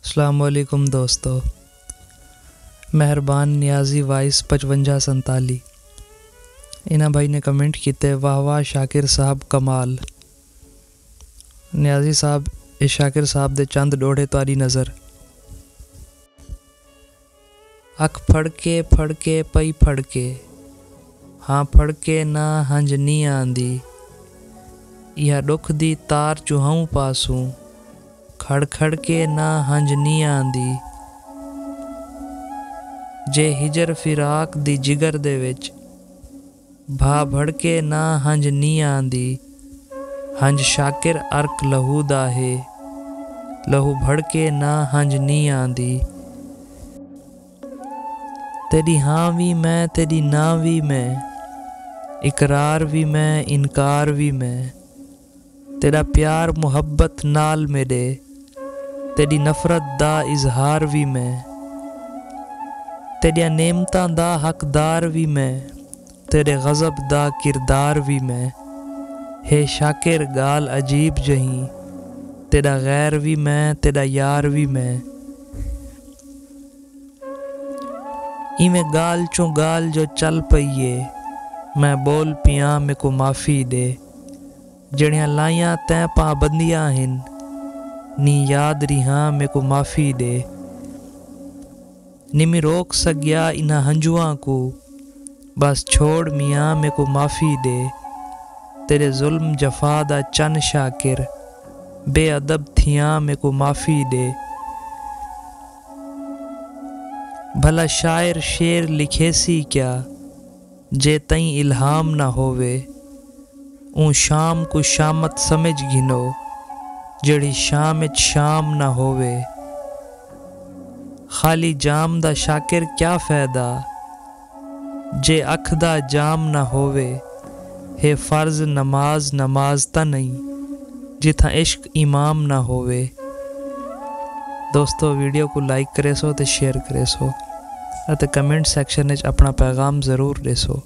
अस्सलाम वालेकुम दोस्तों। मेहरबान नियाजी वाइस 5547 इन्हें भाई ने कमेंट किए, वाह वाह शाकिर साहब कमाल। नियाजी साहब इस शाकिर साहब दे चंद डोड़े तारी नज़र। अख फड़के पई फड़के, हाँ फड़के ना हंज नी आंदी। यह दुख दी तार चुहाऊं पासूं, खड़ खड़ के ना हंज नी आंदी। जे हिजर फिराक दी जिगर दे विच, भा भड़के ना हंज नी आंदी। हंज शाकिर अर्क लहू दा है, लहू भड़के ना हंज नी आंदी। तेरी हाँ भी मैं तेरी ना भी मैं, इकरार भी मैं इनकार भी मैं। तेरा प्यार मुहब्बत नाल मेरे, तेरी नफरत दा इजहार भी मैं। तेरिया नेमतां दा हकदार भी मैं, तेरे गज़ब दा किरदार भी मैं। हे शाकिर गाल अजीब जहीं, तेरा गैर भी मैं तेरा यार भी मैं। इवें गाल चों गाल जो चल पईए, मैं बोल पियां में को माफ़ी दे। जड़ियां लाइयां तैं पाबंदियां हिन, नी याद रिहां में को माफ़ी दे। निमी रोक सकिया इन्हां हंजुआं को, बस छोड़ मियाँ में को माफ़ी दे। तेरे जुल्म जफा दा चन शाकिर, बेअदब थियां में को माफ़ी दे। भला शायर शेर लिखे सी क्या, जे तई इल्हाम ना होवे। ऊँ शाम को शामत समझ घिनो, जड़ी शाम इच शाम ना होवे। खाली जाम दा शाकिर क्या फ़ायदा, जे अख दा जाम ना होवे। हे फ़र्ज नमाज नमाज ता नहीं, जिथा इश्क इमाम ना होवे। दोस्तों वीडियो को लाइक करे सो ते शेयर करे सो, कमेंट सैक्शन में अपना पैगाम ज़रूर दे सो।